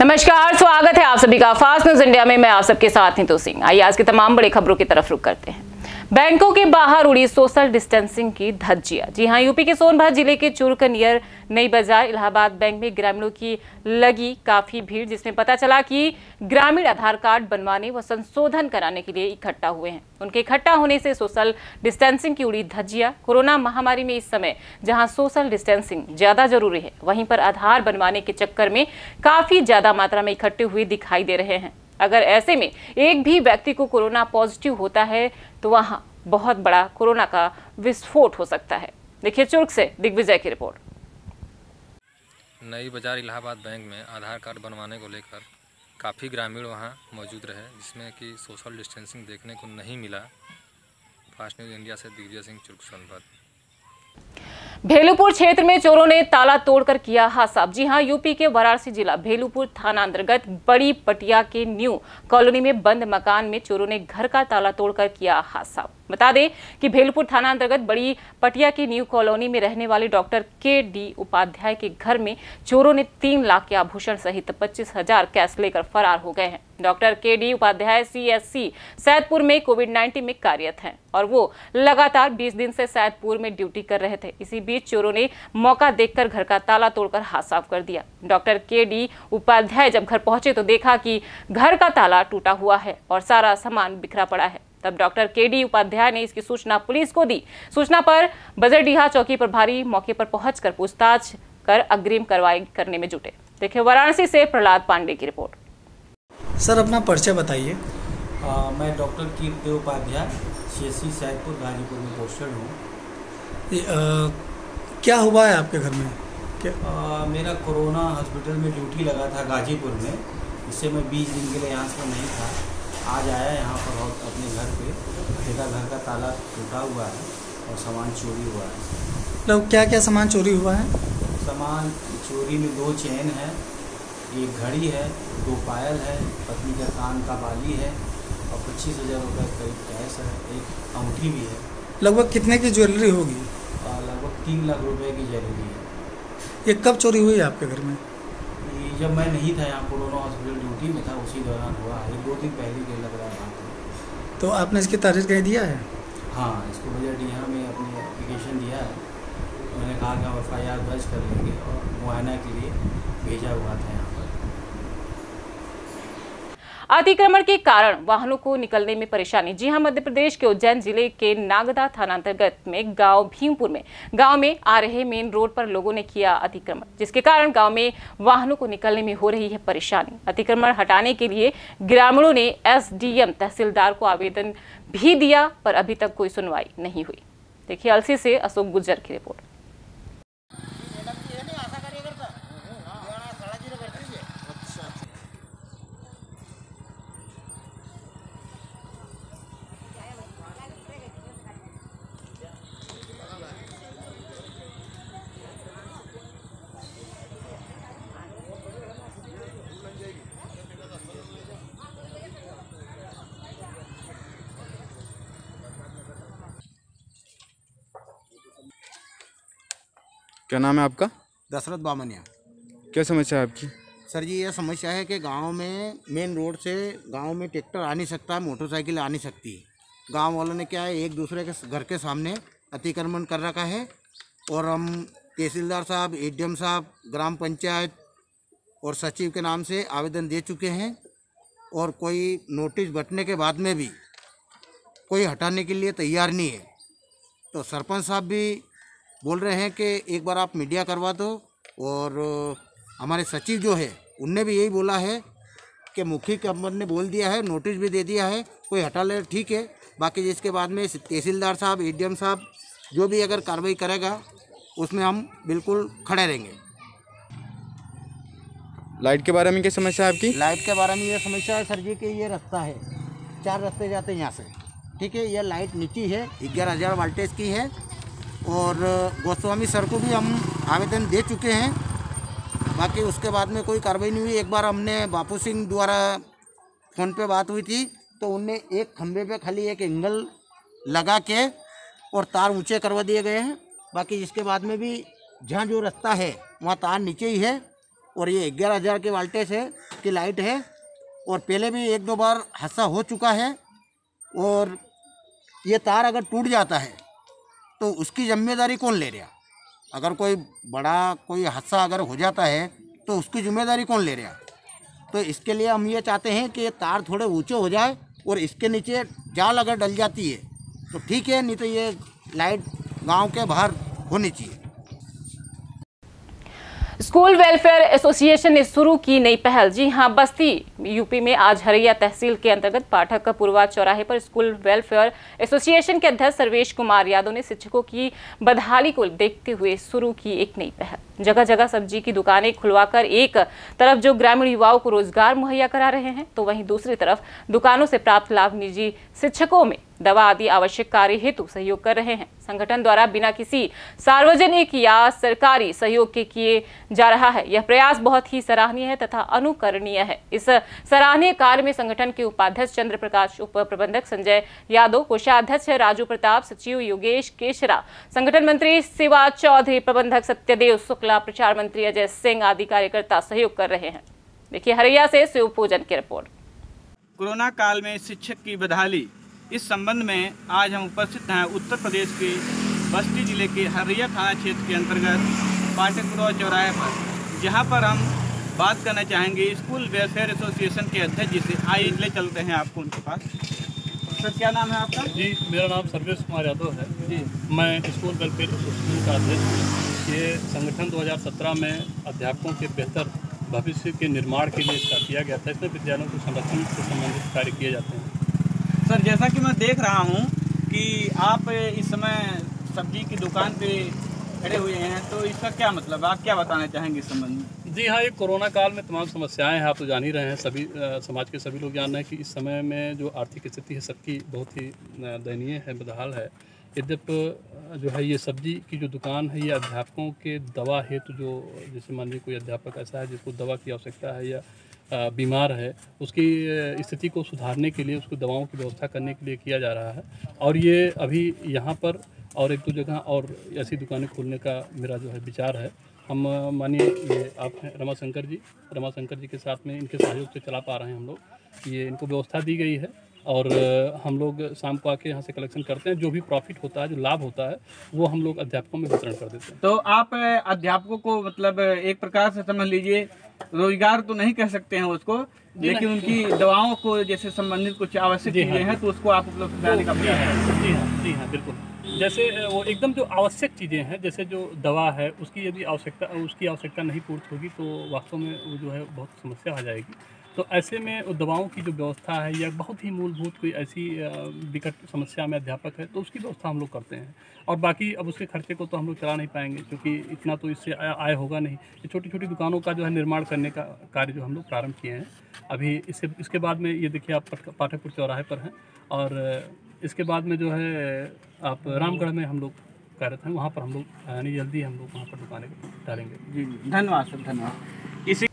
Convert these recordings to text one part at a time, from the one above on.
नमस्कार, स्वागत है आप सभी का फास्ट न्यूज इंडिया में। मैं आप सबके साथ नीतू सिंह। आइए आज की तमाम बड़ी खबरों की तरफ रुख करते हैं। बैंकों के बाहर उड़ी सोशल डिस्टेंसिंग की धज्जियां। जी हां, यूपी के सोनभद्र जिले के चुर्क नियर नई बाजार इलाहाबाद बैंक में ग्रामीणों की लगी काफी भीड़, जिसमें पता चला कि ग्रामीण आधार कार्ड बनवाने व संशोधन कराने के लिए इकट्ठा हुए हैं। उनके इकट्ठा होने से सोशल डिस्टेंसिंग की उड़ी धज्जियां। कोरोना महामारी में इस समय जहां सोशल डिस्टेंसिंग ज्यादा जरूरी है, वहीं पर आधार बनवाने के चक्कर में काफी ज्यादा मात्रा में इकट्ठे हुए दिखाई दे रहे हैं। अगर ऐसे में एक भी व्यक्ति को कोरोना पॉजिटिव होता है तो वहां बहुत बड़ा कोरोना का विस्फोट हो सकता है। देखिए चुर्क से दिग्विजय की रिपोर्ट। नई बाजार इलाहाबाद बैंक में आधार कार्ड बनवाने को लेकर काफ़ी ग्रामीण वहां मौजूद रहे, जिसमें कि सोशल डिस्टेंसिंग देखने को नहीं मिला। फास्ट न्यूज़ इंडिया से दिग्विजय सिंह, चुर्क, सोनभद्र। भेलूपुर क्षेत्र में चोरों ने ताला तोड़कर किया हादसा। जी हां, यूपी के वाराणसी जिला भेलूपुर थाना अंतर्गत बड़ी पटिया के न्यू कॉलोनी में बंद मकान में चोरों ने घर का ताला तोड़कर किया हादसा। बता दें कि भेलूपुर थाना अंतर्गत बड़ी पटिया की न्यू कॉलोनी में रहने वाले डॉक्टर के.डी. उपाध्याय के घर में चोरों ने 3 लाख के आभूषण सहित 25,000 कैश लेकर फरार हो गए हैं। Doctor KD. Upadhyay CSC Saidpur में कोविड-19 में कार्यरत हैं और वो लगातार 20 दिन से सैदपुर में ड्यूटी कर रहे थे। इसी बीच चोरों ने मौका देखकर घर का ताला तोड़कर हाथ साफ कर दिया। Doctor KD. उपाध्याय जब घर पहुंचे तो देखा कि घर का ताला टूटा हुआ है और सारा सामान बिखरा पड़ा है। तब डॉक्टर के.डी. उपाध्याय ने इसकी सूचना पुलिस को दी। सूचना पर बजरडीहा चौकी प्रभारी मौके पर पहुंचकर पूछताछ कर अग्रिम कार्रवाई करने में जुटे। देखिए वाराणसी से प्रहलाद पांडे की रिपोर्ट। सर अपना परिचय बताइए। मैं doctor KD. Upadhyay CSC Saidpur Ghazipur में पोस्टेड हूँ। क्या हुआ है आपके घर में? मेरा कोरोना हॉस्पिटल में ड्यूटी लगा था गाजीपुर में। इससे मैं 20 दिन के लिए यहाँ से नहीं था। आज आया यहाँ पर और अपने घर पे देखा घर का ताला टूटा हुआ है और सामान चोरी हुआ है। मतलब क्या क्या सामान चोरी हुआ है? सामान चोरी में 2 चेन है, 1 घड़ी है, 2 पायल है, पत्नी का कान का बाली है और 25,000 रुपये करीब कैश है, 1 अंगूठी भी है। लगभग कितने की ज्वेलरी होगी? लगभग 3 लाख रुपए की ज्वेलरी है। ये कब चोरी हुई है आपके घर में? जब मैं नहीं था यहाँ कोरोना हॉस्पिटल ड्यूटी में था, उसी दौरान हुआ है। 2 दिन पहले के लग रहा है। तो आपने इसकी तारीख कहीं दिया है? हाँ, इसको बजरडीहा में अपनी एप्लीकेशन दिया है। मैंने कहा कि हम FIR दर्ज कर लेंगे और मुआयना के लिए भेजा हुआ था यहाँ पर। अतिक्रमण के कारण वाहनों को निकलने में परेशानी। जी हां, मध्य प्रदेश के उज्जैन जिले के नागदा थाना अंतर्गत में गांव भीमपुर में गांव में आ रहे मेन रोड पर लोगों ने किया अतिक्रमण, जिसके कारण गांव में वाहनों को निकलने में हो रही है परेशानी। अतिक्रमण हटाने के लिए ग्रामीणों ने SDM तहसीलदार को आवेदन भी दिया, पर अभी तक कोई सुनवाई नहीं हुई। देखिए अलसी से अशोक गुज्जर की रिपोर्ट। क्या नाम है आपका? दशरथ बामनिया। क्या समस्या है आपकी? सर जी, ये समस्या है कि गांव में मेन रोड से गांव में ट्रैक्टर आ नहीं सकता, मोटरसाइकिल आ नहीं सकती। गांव वालों ने क्या है, एक दूसरे के घर के सामने अतिक्रमण कर रखा है और हम तहसीलदार साहब, ADM साहब, ग्राम पंचायत और सचिव के नाम से आवेदन दे चुके हैं और कोई नोटिस बंटने के बाद में भी कोई हटाने के लिए तैयार नहीं है। तो सरपंच साहब भी बोल रहे हैं कि एक बार आप मीडिया करवा दो और हमारे सचिव जो है उनने भी यही बोला है कि मुखी कमर ने बोल दिया है, नोटिस भी दे दिया है, कोई हटा ले ठीक है। बाकी जिसके बाद में तहसीलदार साहब, ADM साहब जो भी अगर कार्रवाई करेगा उसमें हम बिल्कुल खड़े रहेंगे। लाइट के बारे में क्या समस्या है आपकी? लाइट के बारे में ये समस्या है सर जी कि ये रास्ता है, 4 रास्ते जाते हैं यहाँ से, ठीक है। ये लाइट नीची है, 11,000 वोल्टेज की है और गोस्वामी सर को भी हम आवेदन दे चुके हैं। बाकी उसके बाद में कोई कार्रवाई नहीं हुई। एक बार हमने बापू सिंह द्वारा फ़ोन पे बात हुई थी तो उनने एक खंभे पे खाली एक एंगल लगा के और तार ऊंचे करवा दिए गए हैं। बाकी इसके बाद में भी जहाँ जो रास्ता है वहाँ तार नीचे ही है और ये 11,000 के वोल्टेज है की लाइट है, और पहले भी 1-2 बार हादसा हो चुका है। और ये तार अगर टूट जाता है तो उसकी जिम्मेदारी कौन ले रहा? अगर कोई बड़ा कोई हादसा अगर हो जाता है तो उसकी जिम्मेदारी कौन ले रहा? तो इसके लिए हम ये चाहते हैं कि ये तार थोड़े ऊंचे हो जाए और इसके नीचे जाल अगर डल जाती है तो ठीक है, नहीं तो ये लाइट गांव के बाहर होनी चाहिए। स्कूल वेलफेयर एसोसिएशन ने शुरू की नई पहल। जी हां, बस्ती यूपी में आज हरैया तहसील के अंतर्गत पाठक पुरवा चौराहे पर स्कूल वेलफेयर एसोसिएशन के अध्यक्ष सर्वेश कुमार यादव ने शिक्षकों की बदहाली को देखते हुए शुरू की एक नई पहल। जगह जगह सब्जी की दुकानें खुलवाकर एक तरफ जो ग्रामीण युवाओं को रोजगार मुहैया करा रहे हैं, तो वहीं दूसरी तरफ दुकानों से प्राप्त लाभ निजी शिक्षकों में दवा आदि आवश्यक कार्य हेतु सहयोग कर रहे हैं। संगठन द्वारा बिना किसी सार्वजनिक या सरकारी सहयोग के किए जा रहा है यह प्रयास बहुत ही सराहनीय है तथा अनुकरणीय है। इस सराहनीय कार्य में संगठन के उपाध्यक्ष चंद्र प्रकाश, उप प्रबंधक संजय यादव, कोषाध्यक्ष राजू प्रताप, सचिव योगेश केशरा, संगठन मंत्री शिवा चौधरी, प्रबंधक सत्यदेव शुक्ला, प्रचार मंत्री अजय सिंह आदि कार्यकर्ता सहयोग कर रहे हैं। देखिए हरैया से शिव पूजन की रिपोर्ट। कोरोना काल में शिक्षक की बदहाली, इस संबंध में आज हम उपस्थित हैं उत्तर प्रदेश के बस्ती जिले के हरैया थाना क्षेत्र के अंतर्गत पाठक पुरवा चौराहे पर, जहां पर हम बात करना चाहेंगे स्कूल वेलफेयर एसोसिएशन के अध्यक्ष जी से। आइए ले चलते हैं आपको उनके पास। सर क्या नाम है आपका? जी मेरा नाम सर्वेश कुमार यादव है जी। मैं स्कूल वेलफेयर एसोसिएशन का अध्यक्ष हूँ। ये संगठन 2017 में अध्यापकों के बेहतर भविष्य के निर्माण के लिए स्टार्ट किया गया था। इसमें विद्यालयों के संरक्षण से संबंधित कार्य किए जाते हैं। सर जैसा कि मैं देख रहा हूँ कि आप इस समय सब्जी की दुकान पे खड़े हुए हैं, तो इसका क्या मतलब, आप क्या बताना चाहेंगे इस संबंध में? जी हाँ, ये कोरोना काल में तमाम समस्याएं हैं, आप तो जान ही रहे हैं, सभी समाज के सभी लोग जान रहे हैं कि इस समय में जो आर्थिक स्थिति है सबकी बहुत ही दयनीय है, बदहाल है। यद्यपि जो है ये सब्जी की जो दुकान है ये अध्यापकों के दवा हेतु, जो जैसे मान लीजिए कोई अध्यापक ऐसा है जिसको दवा की आवश्यकता है या बीमार है, उसकी स्थिति को सुधारने के लिए उसको दवाओं की व्यवस्था करने के लिए किया जा रहा है। और ये अभी यहाँ पर और 1-2 जगह और ऐसी दुकानें खोलने का मेरा जो है विचार है। हम मानिए ये आप हैं रमाशंकर जी के साथ में इनके सहयोग से चला पा रहे हैं हम लोग, ये इनको व्यवस्था दी गई है और हम लोग शाम को आके यहाँ से कलेक्शन करते हैं। जो भी प्रॉफिट होता है, जो लाभ होता है, वो हम लोग अध्यापकों में वितरण कर देते हैं। तो आप अध्यापकों को मतलब एक प्रकार से समझ लीजिए रोजगार तो नहीं कह सकते हैं उसको, लेकिन उनकी दवाओं को जैसे संबंधित कुछ आवश्यक चीजें हैं तो उसको आप उपलब्ध कराने का प्रयास है। जी हाँ बिल्कुल। जैसे वो एकदम जो आवश्यक चीज़ें हैं, जैसे जो दवा है उसकी यदि आवश्यकता नहीं पूर्ति होगी तो वास्तव में वो जो है बहुत समस्या आ जाएगी। तो ऐसे में दवाओं की जो व्यवस्था है या बहुत ही मूलभूत कोई ऐसी विकट समस्या में अध्यापक है तो उसकी व्यवस्था हम लोग करते हैं। और बाकी अब उसके खर्चे को तो हम लोग चला नहीं पाएंगे क्योंकि इतना तो इससे आय होगा नहीं। ये छोटी छोटी दुकानों का जो है निर्माण करने का कार्य जो हम लोग प्रारंभ किए हैं अभी। इसके बाद में ये देखिए आप पाठकपुर चौराहे पर हैं और इसके बाद में जो है आप रामगढ़ में हम लोग कार्यरत हैं, वहाँ पर हम लोग यानी जल्दी हम लोग वहाँ पर दुकानें डालेंगे। जी धन्यवाद सर, धन्यवाद। इसी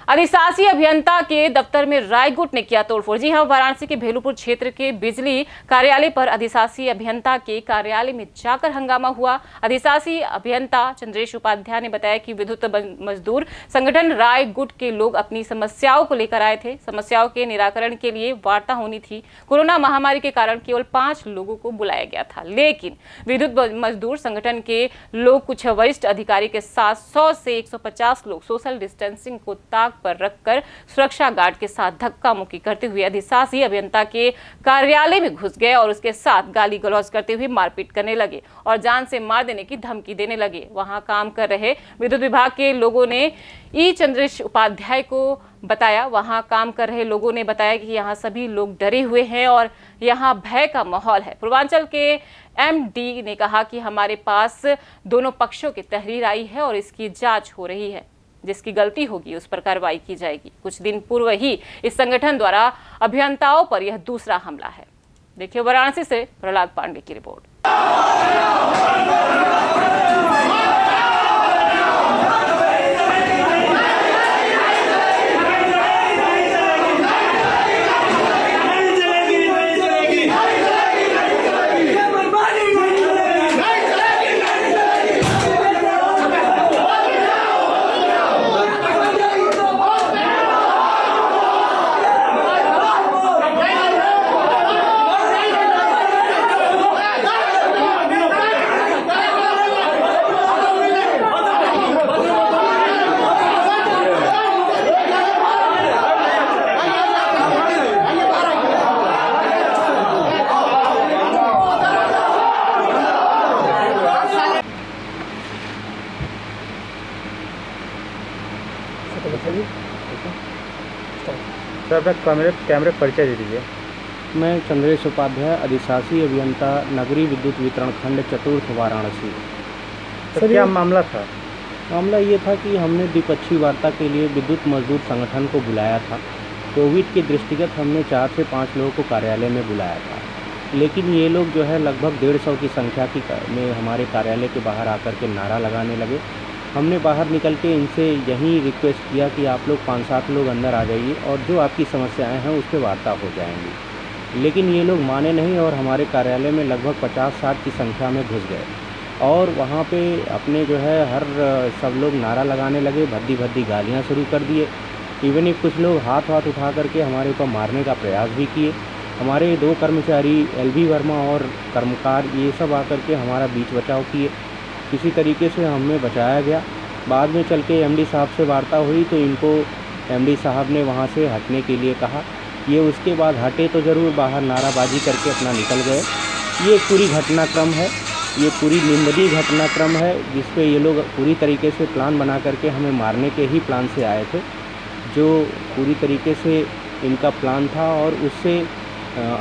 अधिशासी अभियंता के दफ्तर में रायगुट ने किया तोड़फोड़। जी हां, वाराणसी के भेलूपुर क्षेत्र के बिजली कार्यालय पर अधिशासी अभियंता के कार्यालय में जाकर हंगामा हुआ। अधिशासी अभियंता चंद्रेश उपाध्याय ने बताया कि विद्युत मजदूर संगठन रायगुट के लोग अपनी समस्याओं को लेकर आए थे। समस्याओं के निराकरण के लिए वार्ता होनी थी। कोरोना महामारी के कारण केवल 5 लोगों को बुलाया गया था, लेकिन विद्युत मजदूर संगठन के लोग कुछ वरिष्ठ अधिकारी के साथ 100 से 150 लोग सोशल डिस्टेंसिंग को ताक पर रखकर सुरक्षा गार्ड के साथ धक्का मुक्की करते हुए अधिशासी अभियंता के कार्यालय में घुस गए और उसके साथ गाली गलौज करते हुए मारपीट करने लगे और जान से मार देने की धमकी देने लगे। वहां काम कर रहे विद्युत विभाग के लोगों ने चंद्रेश उपाध्याय को बताया कि यहाँ सभी लोग डरे हुए हैं और यहाँ भय का माहौल है। पूर्वांचल के MD ने कहा कि हमारे पास दोनों पक्षों की तहरीर आई है और इसकी जांच हो रही है, जिसकी गलती होगी उस पर कार्रवाई की जाएगी। कुछ दिन पूर्व ही इस संगठन द्वारा अभियंताओं पर यह दूसरा हमला है। देखिए वाराणसी से प्रहलाद पांडे की रिपोर्ट। तो बताइए। सर अपना कैमरे परिचय दे दीजिए। मैं चंद्रेश उपाध्याय, अधिशासी अभियंता नगरीय विद्युत वितरण खंड चतुर्थ वाराणसी। सर क्या मामला था? मामला ये था कि हमने द्विपक्षीय वार्ता के लिए विद्युत मजदूर संगठन को बुलाया था। कोविड के दृष्टिगत हमने 4 से 5 लोगों को कार्यालय में बुलाया था, लेकिन ये लोग जो है लगभग 150 की संख्या में हमारे कार्यालय के बाहर आकर के नारा लगाने लगे। हमने बाहर निकल के इनसे यही रिक्वेस्ट किया कि आप लोग 5-7 लोग अंदर आ जाइए और जो आपकी समस्याएं हैं उस पर वार्ता हो जाएंगी, लेकिन ये लोग माने नहीं और हमारे कार्यालय में लगभग 50-60 की संख्या में घुस गए और वहाँ पे अपने जो है सब लोग नारा लगाने लगे, भद्दी भद्दी गालियाँ शुरू कर दिए। इवन एक कुछ लोग हाथ उठा करके हमारे ऊपर मारने का प्रयास भी किए। हमारे 2 कर्मचारी LV वर्मा और कर्मकार ये सब आकर के हमारा बीच बचाव किए। किसी तरीके से हमें बचाया गया। बाद में चल के MD साहब से वार्ता हुई तो इनको MD साहब ने वहाँ से हटने के लिए कहा। ये उसके बाद हटे तो ज़रूर, बाहर नाराबाजी करके अपना निकल गए। ये पूरी घटनाक्रम है, ये पूरी निंदनीय घटनाक्रम है जिस पे ये लोग पूरी तरीके से प्लान बना करके हमें मारने के ही प्लान से आए थे, जो पूरी तरीके से इनका प्लान था। और उससे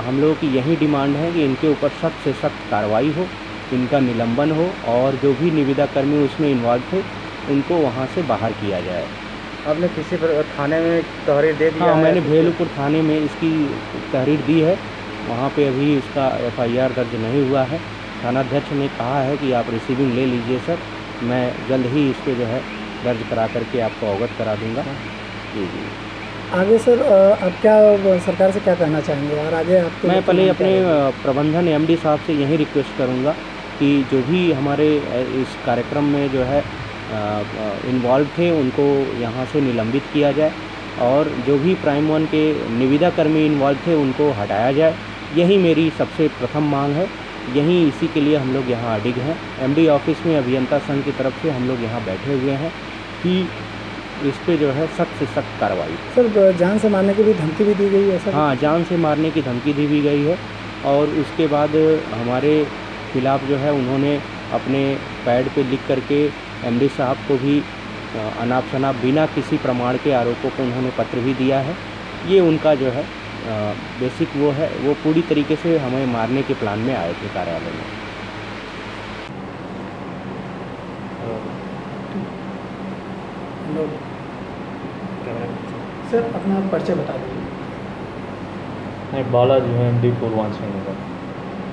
हम लोगों की यही डिमांड है कि इनके ऊपर सख्त से सख्त कार्रवाई हो, इनका निलंबन हो और जो भी निविदा कर्मी उसमें इन्वॉल्व थे उनको वहाँ से बाहर किया जाए। आपने किसी थाने में तहरीर दे दिया? हाँ, मैंने भेलूपुर थाने में इसकी तहरीर दी है। वहाँ पे अभी इसका FIR दर्ज नहीं हुआ है। थानाध्यक्ष ने कहा है कि आप रिसीविंग ले लीजिए सर, मैं जल्द ही इस पर जो है दर्ज करा करके आपको अवगत करा दूंगा। जी। आगे सर आप क्या सरकार से क्या कहना चाहेंगे और आगे आप? मैं पहले अपने प्रबंधन MD साहब से यही रिक्वेस्ट करूंगा कि जो भी हमारे इस कार्यक्रम में जो है इन्वॉल्व थे उनको यहाँ से निलंबित किया जाए और जो भी प्राइम 1 के निविदा कर्मी इन्वॉल्व थे उनको हटाया जाए। यही मेरी सबसे प्रथम मांग है। यही इसी के लिए हम लोग यहाँ अडिग हैं। MD ऑफिस में अभियंता संघ की तरफ से हम लोग यहाँ बैठे हुए हैं कि इस पे जो है सख्त से सख्त कार्रवाई। सर जान से मारने की भी धमकी भी दी गई है सर? हाँ, जान से मारने की धमकी दी भी गई है और उसके बाद हमारे खिलाफ जो है उन्होंने अपने पैड पे लिख करके MD साहब को भी अनाप शनाप बिना किसी प्रमाण के आरोपों को उन्होंने पत्र भी दिया है। ये उनका जो है बेसिक वो है, वो पूरी तरीके से हमें मारने के प्लान में आए थे कार्यालय में। सर अपना परिचय बता दीजिए। मैं बालाजी हूँ, MD पूर्वांचल नगर।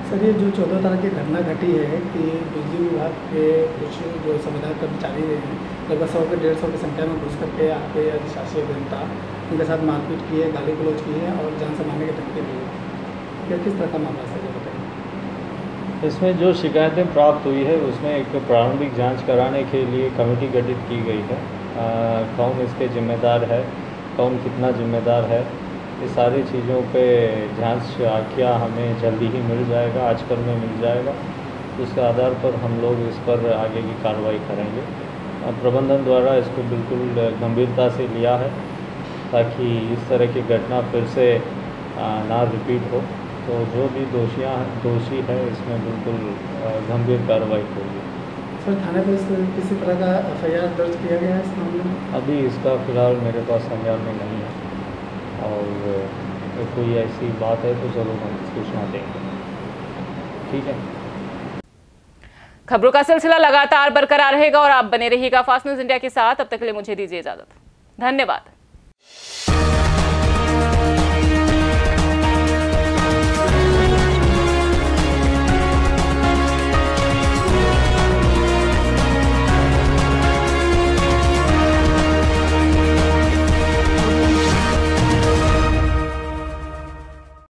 सर ये जो 14 तारीख की घटना घटी है कि बिजली विभाग के कुछ जो संविदा कर्मचारी हैं लगभग 100 के 150 की संख्या में घुस करके आपके अधिशासी अभियंता उनके साथ मारपीट की है, गाली गलौज की है और जान से मारने की धमकी दी है, क्या किस तरह का मामला सर ये बताइए? इसमें जो शिकायतें प्राप्त हुई है उसमें एक प्रारंभिक जांच कराने के लिए कमेटी गठित की गई है। कौन इसके जिम्मेदार है, कौन कितना जिम्मेदार है, ये सारी चीज़ों पे जांच आख्या हमें जल्दी ही मिल जाएगा, आजकल में मिल जाएगा। उसके आधार पर हम लोग इस पर आगे की कार्रवाई करेंगे। प्रबंधन द्वारा इसको बिल्कुल गंभीरता से लिया है ताकि इस तरह की घटना फिर से ना रिपीट हो। तो जो भी दोषी है इसमें बिल्कुल गंभीर कार्रवाई होगी। सर थाने पर किसी तरह का FIR दर्ज किया गया है इस मामले में? अभी इसका फिलहाल मेरे पास संज्ञान में नहीं है और कोई ऐसी बात है तो ज़रूर हम सूचना देंगे। ठीक है। खबरों का सिलसिला लगातार बरकरार रहेगा और आप बने रहिएगा फास्ट न्यूज़ इंडिया के साथ। अब तक के लिए मुझे दीजिए इजाजत। धन्यवाद।